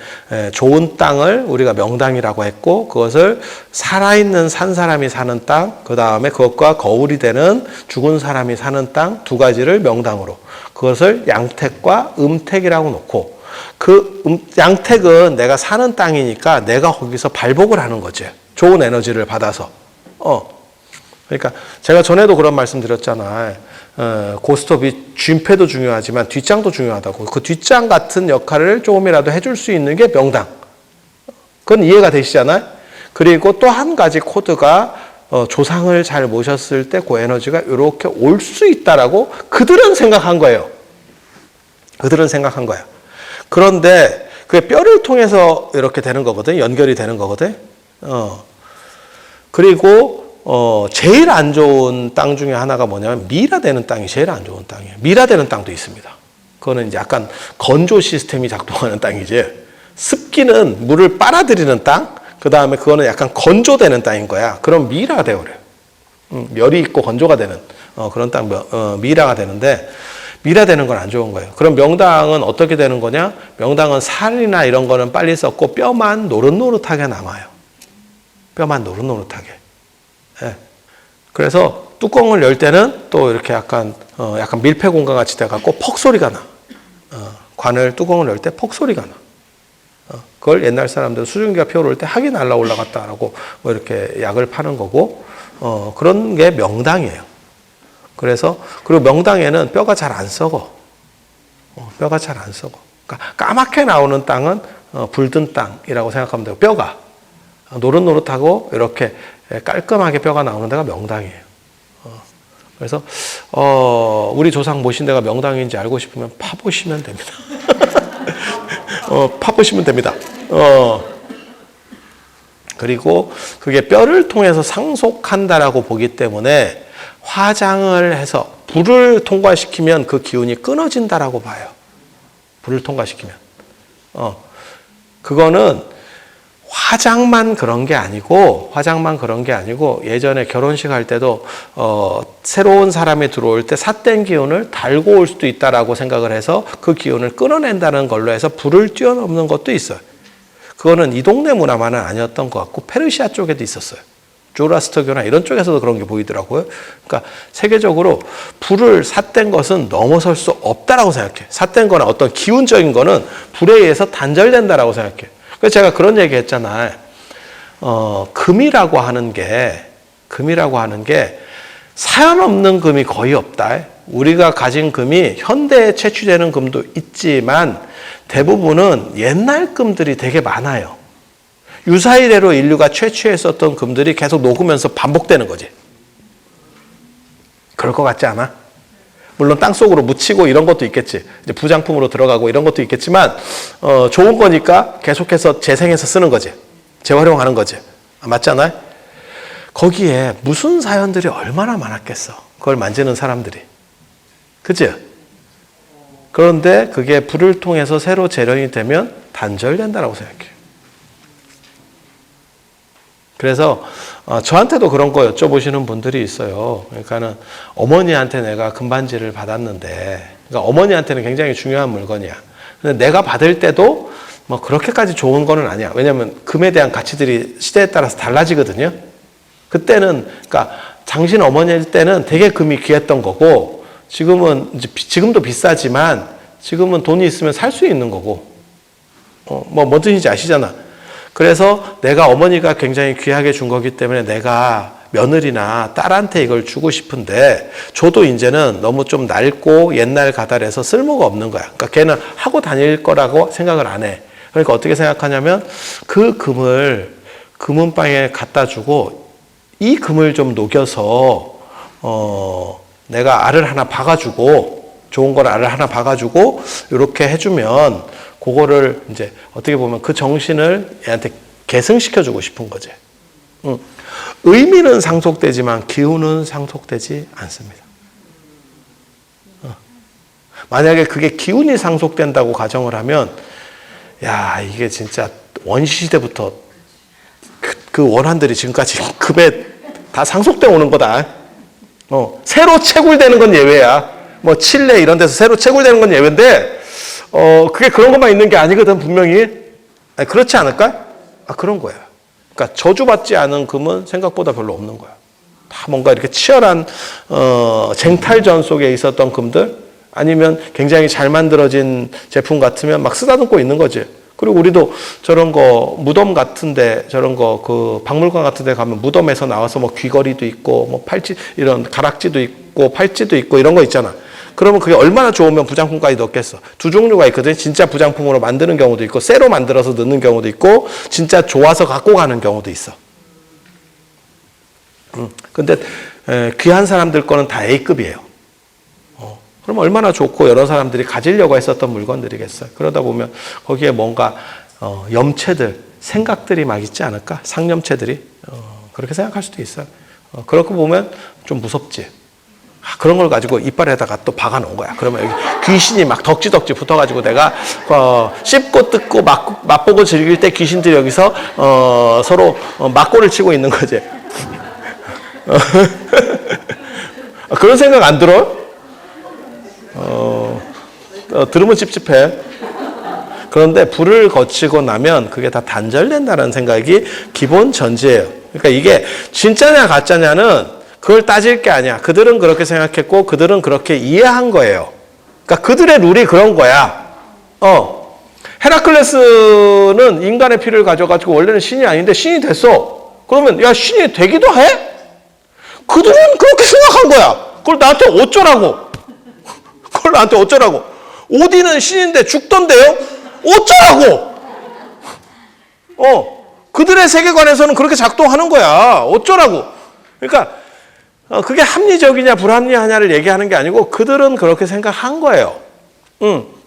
좋은 땅을 우리가 명당이라고 했고, 그것을 살아있는 산 사람이 사는 땅, 그 다음에 그것과 거울이 되는 죽은 사람이 사는 땅 두 가지를 명당으로, 그것을 양택과 음택이라고 놓고, 그 양택은 내가 사는 땅이니까 내가 거기서 발복을 하는 거지. 좋은 에너지를 받아서. 그러니까 제가 전에도 그런 말씀 드렸잖아요. 고스톱이 쥔패도 중요하지만 뒷장도 중요하다고. 그 뒷장 같은 역할을 조금이라도 해줄 수 있는 게 명당. 그건 이해가 되시잖아요. 그리고 또 한 가지 코드가 조상을 잘 모셨을 때 그 에너지가 이렇게 올 수 있다라고 그들은 생각한 거예요. 그들은 생각한 거야. 그런데 그게 뼈를 통해서 이렇게 되는 거거든. 연결이 되는 거거든. 그리고 제일 안 좋은 땅 중에 하나가 뭐냐면 미라되는 땅이 제일 안 좋은 땅이에요. 미라되는 땅도 있습니다. 그거는 이제 약간 건조 시스템이 작동하는 땅이지. 습기는 물을 빨아들이는 땅, 그 다음에 그거는 약간 건조되는 땅인 거야. 그럼 미라가 되어버려요. 열이 있고 건조가 되는 그런 땅, 미라가 되는데 미라되는 건 안 좋은 거예요. 그럼 명당은 어떻게 되는 거냐? 명당은 살이나 이런 거는 빨리 썩고 뼈만 노릇노릇하게 남아요. 뼈만 노릇노릇하게. 네. 그래서 뚜껑을 열 때는 또 이렇게 약간 밀폐 공간 같이 돼갖고 퍽 소리가 나. 관을 뚜껑을 열 때 퍽 소리가 나. 그걸 옛날 사람들 수증기가 피어오를 때 학이 날라 올라갔다라고 뭐 이렇게 약을 파는 거고, 그런 게 명당이에요. 그래서, 그리고 명당에는 뼈가 잘 안 썩어. 뼈가 잘 안 썩어. 그러니까 까맣게 나오는 땅은 불든 땅이라고 생각하면 되고, 뼈가 노릇노릇하고 이렇게 깔끔하게 뼈가 나오는 데가 명당이에요. 그래서 우리 조상 모신 데가 명당인지 알고 싶으면 파보시면 됩니다. 파보시면 됩니다. 그리고 그게 뼈를 통해서 상속한다라고 보기 때문에 화장을 해서 불을 통과시키면 그 기운이 끊어진다라고 봐요. 불을 통과시키면. 그거는 화장만 그런 게 아니고 예전에 결혼식 할 때도 새로운 사람이 들어올 때 삿된 기운을 달고 올 수도 있다라고 생각을 해서 그 기운을 끊어낸다는 걸로 해서 불을 뛰어넘는 것도 있어요. 그거는 이 동네 문화만은 아니었던 것 같고 페르시아 쪽에도 있었어요. 조라스터교나 이런 쪽에서도 그런 게 보이더라고요. 그러니까 세계적으로 불을 삿된 것은 넘어설 수 없다라고 생각해. 삿된 거나 어떤 기운적인 거는 불에 의해서 단절된다라고 생각해. 그래서 제가 그런 얘기 했잖아요. 금이라고 하는 게 사연 없는 금이 거의 없다. 우리가 가진 금이 현대에 채취되는 금도 있지만 대부분은 옛날 금들이 되게 많아요. 유사이래로 인류가 채취했었던 금들이 계속 녹으면서 반복되는 거지. 그럴 것 같지 않아? 물론 땅속으로 묻히고 이런 것도 있겠지. 이제 부장품으로 들어가고 이런 것도 있겠지만 좋은 거니까 계속해서 재생해서 쓰는 거지. 재활용하는 거지. 맞잖아요? 거기에 무슨 사연들이 얼마나 많았겠어. 그걸 만지는 사람들이. 그치? 그런데 그게 불을 통해서 새로 재련이 되면 단절된다고 생각해요. 그래서 저한테도 그런 거 여쭤보시는 분들이 있어요. 그러니까는 어머니한테 내가 금반지를 받았는데, 그러니까 어머니한테는 굉장히 중요한 물건이야. 근데 내가 받을 때도 뭐 그렇게까지 좋은 거는 아니야. 왜냐하면 금에 대한 가치들이 시대에 따라서 달라지거든요. 그때는, 그러니까 당신 어머니일 때는 되게 금이 귀했던 거고, 지금도 비싸지만 지금은 돈이 있으면 살 수 있는 거고, 뭔 뜻인지 아시잖아. 그래서 내가 어머니가 굉장히 귀하게 준 거기 때문에 내가 며느리나 딸한테 이걸 주고 싶은데 저도 이제는 너무 좀 낡고 옛날 가달해서 쓸모가 없는 거야. 그러니까 걔는 하고 다닐 거라고 생각을 안 해. 그러니까 어떻게 생각하냐면 그 금을 금은방에 갖다 주고 이 금을 좀 녹여서 내가 알을 하나 박아주고 좋은 걸 알을 하나 박아주고 이렇게 해주면 그거를 이제 어떻게 보면 그 정신을 얘한테 계승시켜주고 싶은 거지. 의미는 상속되지만 기운은 상속되지 않습니다. 만약에 그게 기운이 상속된다고 가정을 하면, 야, 이게 진짜 원시시대부터 그 원한들이 지금까지 금에 다 상속돼 오는 거다. 새로 채굴되는 건 예외야. 뭐 칠레 이런 데서 새로 채굴되는 건 예외인데, 그게 그런 것만 있는 게 아니거든, 분명히. 아니, 그렇지 않을까? 그런 거야. 그러니까 저주받지 않은 금은 생각보다 별로 없는 거야. 다 뭔가 이렇게 치열한, 쟁탈전 속에 있었던 금들, 아니면 굉장히 잘 만들어진 제품 같으면 막 쓰다듬고 있는 거지. 그리고 우리도 저런 거 무덤 같은데 저런 거 그 박물관 같은데 가면 무덤에서 나와서 뭐 귀걸이도 있고 뭐 팔찌 이런 가락지도 있고 팔찌도 있고 이런 거 있잖아. 그러면 그게 얼마나 좋으면 부장품까지 넣겠어. 두 종류가 있거든. 진짜 부장품으로 만드는 경우도 있고 쇠로 만들어서 넣는 경우도 있고 진짜 좋아서 갖고 가는 경우도 있어. 근데 귀한 사람들 거는 다 A급이에요. 그럼 얼마나 좋고 여러 사람들이 가지려고 했었던 물건들이겠어요. 그러다 보면 거기에 뭔가 염체들, 생각들이 막 있지 않을까? 상념체들이 그렇게 생각할 수도 있어요. 그렇게 보면 좀 무섭지. 그런 걸 가지고 이빨에다가 또 박아놓은 거야. 그러면 여기 귀신이 막 덕지덕지 붙어가지고 내가 씹고 뜯고 맛보고 즐길 때 귀신들이 여기서 서로 맞골을 치고 있는 거지. 그런 생각 안 들어? 들으면 찝찝해. 그런데 불을 거치고 나면 그게 다 단절된다는 생각이 기본 전제예요. 그러니까 이게 진짜냐 가짜냐는 그걸 따질 게 아니야. 그들은 그렇게 생각했고 그들은 그렇게 이해한 거예요. 그러니까 그들의 룰이 그런 거야. 헤라클레스는 인간의 피를 가져가지고 원래는 신이 아닌데 신이 됐어. 그러면 야 신이 되기도 해? 그들은 그렇게 생각한 거야. 그걸 나한테 어쩌라고? 그걸 나한테 어쩌라고? 오딘은 신인데 죽던데요? 어쩌라고? 그들의 세계관에서는 그렇게 작동하는 거야. 어쩌라고? 그러니까 그게 합리적이냐 불합리하냐를 얘기하는 게 아니고 그들은 그렇게 생각한 거예요.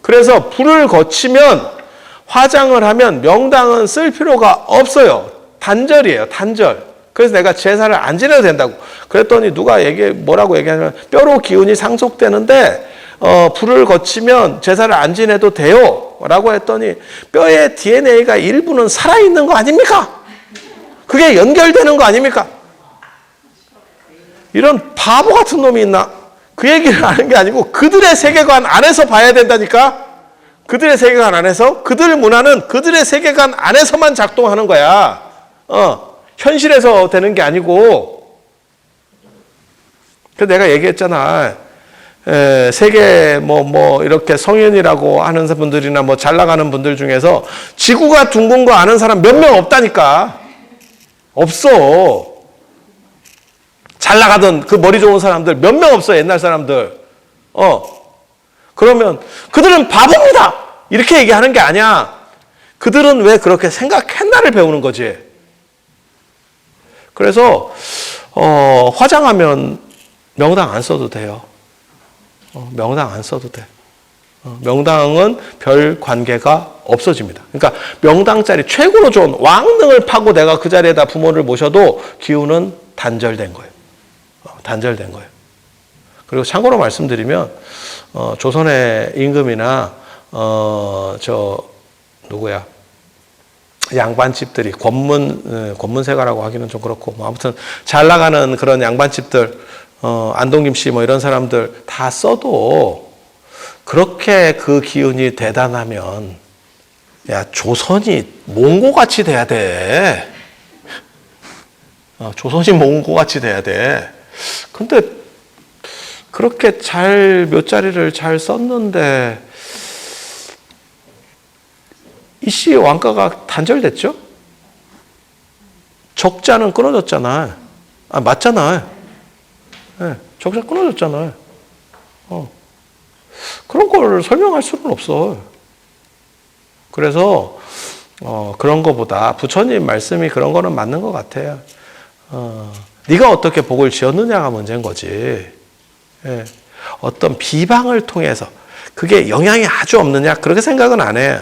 그래서 불을 거치면 화장을 하면 명당은 쓸 필요가 없어요. 단절이에요. 단절. 그래서 내가 제사를 안 지내도 된다고. 그랬더니 누가 뭐라고 얘기하냐면 뼈로 기운이 상속되는데 불을 거치면 제사를 안 지내도 돼요. 라고 했더니 뼈의 DNA가 일부는 살아있는 거 아닙니까? 그게 연결되는 거 아닙니까? 이런 바보 같은 놈이 있나? 그 얘기를 하는 게 아니고 그들의 세계관 안에서 봐야 된다니까? 그들의 세계관 안에서? 그들 문화는 그들의 세계관 안에서만 작동하는 거야. 현실에서 되는 게 아니고. 그래서 내가 얘기했잖아. 세계 이렇게 성인이라고 하는 분들이나 뭐 잘 나가는 분들 중에서 지구가 둥근 거 아는 사람 몇 명 없다니까. 없어. 잘 나가던 그 머리 좋은 사람들 몇 명 없어. 옛날 사람들. 그러면 그들은 바보입니다. 이렇게 얘기하는 게 아니야. 그들은 왜 그렇게 생각했나를 배우는 거지. 그래서 화장하면 명당 안 써도 돼요. 명당 안 써도 돼. 명당은 별 관계가 없어집니다. 그러니까 명당 자리 최고로 좋은 왕릉을 파고 내가 그 자리에다 부모를 모셔도 기운은 단절된 거예요. 단절된 거예요. 그리고 참고로 말씀드리면 조선의 임금이나 양반집들이 권문세가라고 하기는 좀 그렇고 아무튼 잘 나가는 그런 양반집들 안동김 씨 뭐 이런 사람들 다 써도 그렇게 그 기운이 대단하면 야 조선이 몽고같이 돼야 돼. 조선이 몽고같이 돼야 돼. 근데 그렇게 몇 자리를 잘 썼는데 이씨 왕가가 단절됐죠? 적자는 끊어졌잖아. 맞잖아. 네, 적자 끊어졌잖아요. 그런 걸 설명할 수는 없어. 그래서 그런 거보다 부처님 말씀이 그런 거는 맞는 것 같아요. 네가 어떻게 복을 지었느냐가 문제인 거지. 예, 어떤 비방을 통해서 그게 영향이 아주 없느냐 그렇게 생각은 안 해.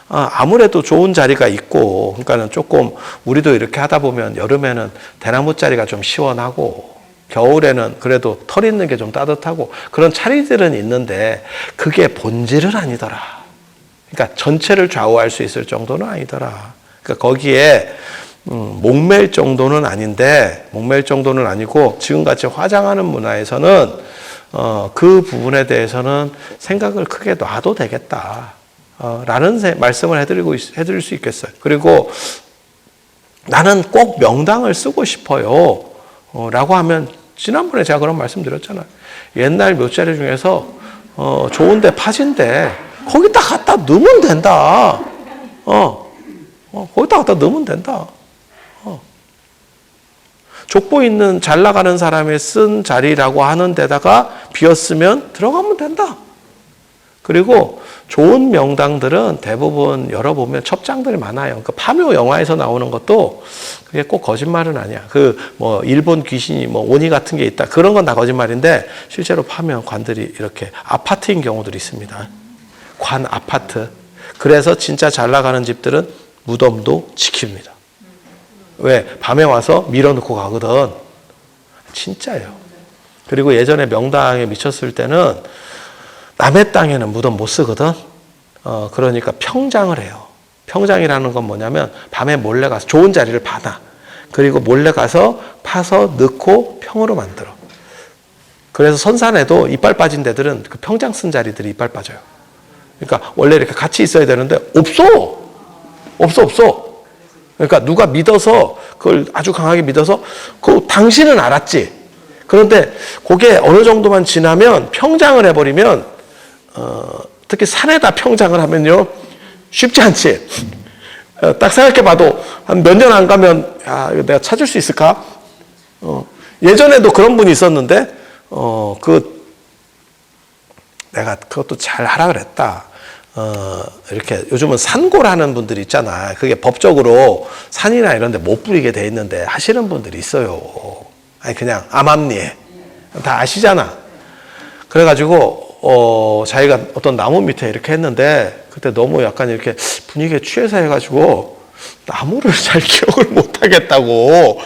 아무래도 좋은 자리가 있고 그러니까는 조금 우리도 이렇게 하다 보면 여름에는 대나무 자리가 좀 시원하고 겨울에는 그래도 털 있는 게 좀 따뜻하고 그런 자리들은 있는데 그게 본질은 아니더라. 그러니까 전체를 좌우할 수 있을 정도는 아니더라. 그러니까 거기에 목맬 정도는 아닌데 목맬 정도는 아니고 지금같이 화장하는 문화에서는 그 부분에 대해서는 생각을 크게 놔도 되겠다. 라는 말씀을 해드릴 수 있겠어요. 그리고 나는 꼭 명당을 쓰고 싶어요. 라고 하면 지난번에 제가 그런 말씀 드렸잖아요. 옛날 묘자리 중에서 좋은데 파진데 거기다 갖다 넣으면 된다. 거기다 갖다 넣으면 된다. 족보 있는 잘 나가는 사람이 쓴 자리라고 하는 데다가 비었으면 들어가면 된다. 그리고 좋은 명당들은 대부분 열어보면 첩장들이 많아요. 그러니까 파묘 영화에서 나오는 것도 그게 꼭 거짓말은 아니야. 일본 귀신이 오니 같은 게 있다. 그런 건 다 거짓말인데 실제로 파묘 관들이 이렇게 아파트인 경우들이 있습니다. 관 아파트. 그래서 진짜 잘 나가는 집들은 무덤도 지킵니다. 왜? 밤에 와서 밀어넣고 가거든. 진짜예요. 그리고 예전에 명당에 미쳤을 때는 남의 땅에는 무덤 못 쓰거든. 그러니까 평장을 해요. 평장이라는 건 뭐냐면 밤에 몰래 가서 좋은 자리를 파놔. 그리고 몰래 가서 파서 넣고 평으로 만들어. 그래서 선산에도 이빨 빠진 데들은 그 평장 쓴 자리들이 이빨 빠져요. 그러니까 원래 이렇게 같이 있어야 되는데 없어. 그러니까 누가 믿어서 그걸 아주 강하게 믿어서 당신은 알았지. 그런데 그게 어느 정도만 지나면 평장을 해버리면 특히 산에다 평장을 하면요 쉽지 않지. 딱 생각해봐도 한 몇 년 안 가면 이거 내가 찾을 수 있을까? 예전에도 그런 분이 있었는데 내가 그것도 잘 하라 그랬다. 이렇게 요즘은 산고라는 분들이 있잖아. 그게 법적으로 산이나 이런 데 못 부리게 돼 있는데 하시는 분들이 있어요. 아니 그냥 암암리에 다 아시잖아. 그래가지고 자기가 어떤 나무 밑에 이렇게 했는데 그때 너무 약간 이렇게 분위기에 취해서 해가지고 나무를 잘 기억을 못 하겠다고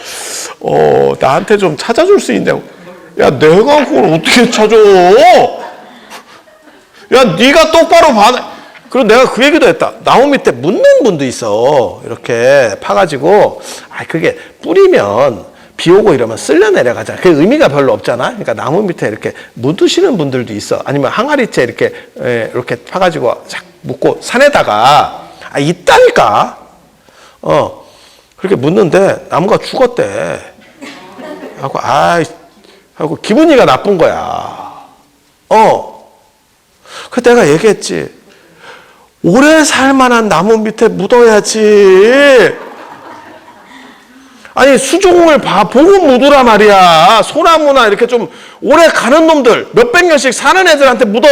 나한테 좀 찾아줄 수 있냐고. 야 내가 그걸 어떻게 찾아? 야 네가 똑바로 봐. 그리고 내가 그 얘기도 했다. 나무 밑에 묻는 분도 있어. 이렇게 파가지고 그게 뿌리면 비 오고 이러면 쓸려 내려가잖아. 그 의미가 별로 없잖아. 그러니까 나무 밑에 이렇게 묻으시는 분들도 있어. 아니면 항아리채 이렇게 파가지고 착 묻고 산에다가 있다니까. 그렇게 묻는데 나무가 죽었대. 하고 기분이가 나쁜 거야. 그 내가 얘기했지. 오래 살만한 나무 밑에 묻어야지. 아니 수종을 보고 묻으라 말이야. 소나무나 이렇게 좀 오래 가는 놈들 몇백 년씩 사는 애들한테 묻어.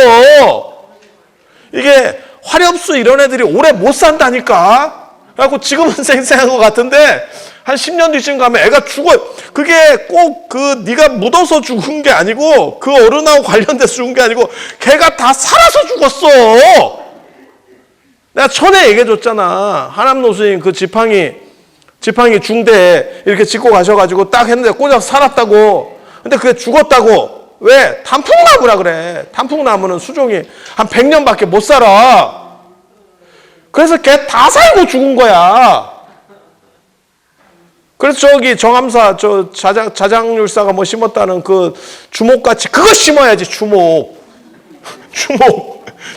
이게 화렵수 이런 애들이 오래 못 산다니까. 그래갖고 지금은 쌩쌩한 것 같은데 한 10년 뒤쯤 가면 애가 죽어. 그게 꼭 네가 묻어서 죽은 게 아니고 그 어른하고 관련돼서 죽은 게 아니고 걔가 다 살아서 죽었어. 내가 전에 얘기해줬잖아. 하남노스님 그 지팡이 중대에 이렇게 짚고 가셔가지고 딱 했는데 꽂아서 살았다고. 근데 그게 죽었다고. 왜? 단풍나무라 그래. 단풍나무는 수종이 한 100년밖에 못 살아. 그래서 걔 다 살고 죽은 거야. 그래서 저기 정암사 자장률사가 심었다는 그 주목같이 그거 심어야지. 주목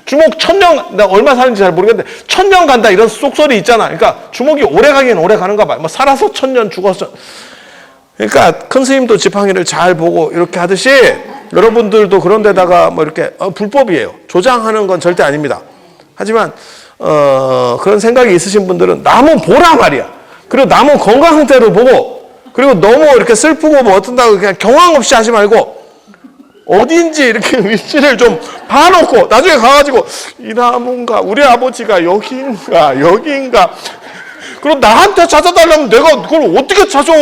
1000년, 내가 얼마 사는지 잘 모르겠는데 1000년 간다 이런 쏙소리 있잖아. 그러니까 주목이 오래 가긴 오래 가는가 봐. 살아서 1000년 죽어서. 그러니까 큰 스님도 지팡이를 잘 보고 이렇게 하듯이 여러분들도 그런 데다가 이렇게 불법이에요. 조장하는 건 절대 아닙니다. 하지만 그런 생각이 있으신 분들은 나무 보라 말이야. 그리고 나무 건강 상태를 보고 그리고 너무 이렇게 슬프고 어떤다고 그냥 경황 없이 하지 말고 어딘지 이렇게 위치를 좀 봐놓고 나중에 가가지고 이 나무인가 우리 아버지가 여기인가 그럼 나한테 찾아달라면 내가 그걸 어떻게 찾아?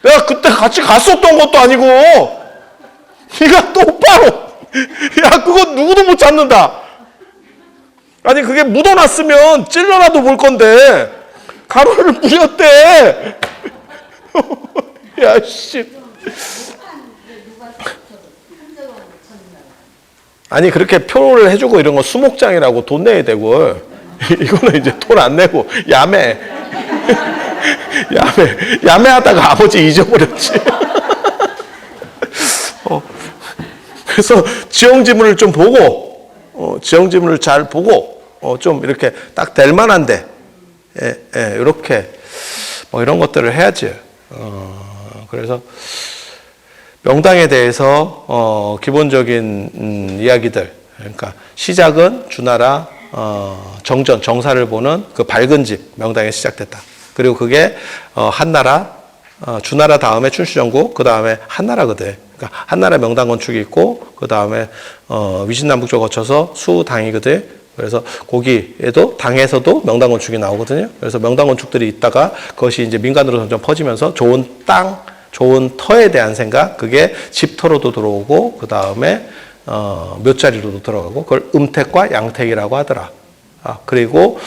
내가 그때 같이 갔었던 것도 아니고 네가 똑바로 그거 누구도 못 찾는다. 아니 그게 묻어놨으면 찔러라도 볼 건데 가루를 뿌렸대. 야 씨. 아니 그렇게 표를 해주고 이런 거 수목장이라고 돈 내야 되고 이거는 이제 돈 안 내고 야매하다가 아버지 잊어버렸지. 그래서 지형지문을 좀 보고 지형지문을 잘 보고 좀 이렇게 딱 될 만한데 이렇게 이런 것들을 해야지. 그래서 명당에 대해서 기본적인 이야기들, 그러니까 시작은 주나라 정사를 보는 그 밝은 집 명당에 시작됐다. 그리고 그게 한나라, 주나라 다음에 춘추전국, 그 다음에 한나라거든. 그러니까 한나라 명당 건축이 있고 그 다음에 위신남북조 거쳐서 수당이거든. 그래서 거기에도 당에서도 명당 건축이 나오거든요. 그래서 명당 건축들이 있다가 그것이 이제 민간으로 점점 퍼지면서 좋은 땅, 좋은 터에 대한 생각, 그게 집터로도 들어오고 그 다음에 묘자리로도 들어가고 그걸 음택과 양택이라고 하더라. 그리고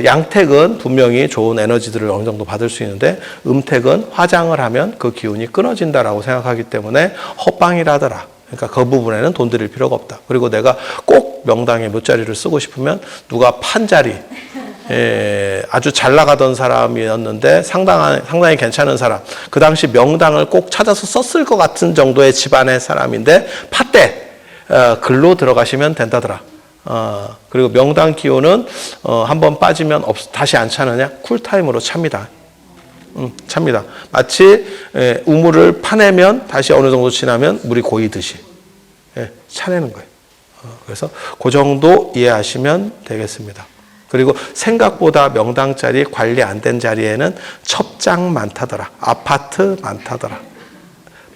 양택은 분명히 좋은 에너지들을 어느 정도 받을 수 있는데 음택은 화장을 하면 그 기운이 끊어진다라고 생각하기 때문에 헛방이라더라. 그러니까 그 부분에는 돈 들일 필요가 없다. 그리고 내가 꼭 명당에 묘자리를 쓰고 싶으면 누가 판 자리, 아주 잘 나가던 사람이었는데 상당히 괜찮은 사람, 그 당시 명당을 꼭 찾아서 썼을 것 같은 정도의 집안의 사람인데 팠대, 글로 들어가시면 된다더라. 그리고 명당 기운은 한번 빠지면 다시 안 차느냐? 쿨타임으로 찹니다. 찹니다. 마치 우물을 파내면 다시 어느 정도 지나면 물이 고이듯이 차내는 거예요. 그래서 그 정도 이해하시면 되겠습니다. 그리고 생각보다 명당 자리 관리 안 된 자리에는 첩장 많다더라. 아파트 많다더라.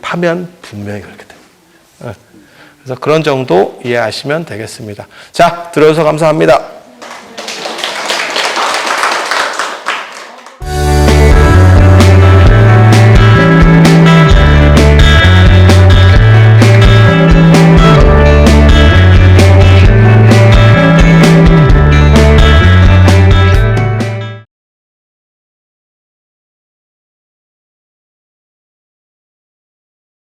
파면 분명히 그렇게 돼요. 그래서 그런 정도 이해하시면 되겠습니다. 자, 들어주셔서 감사합니다.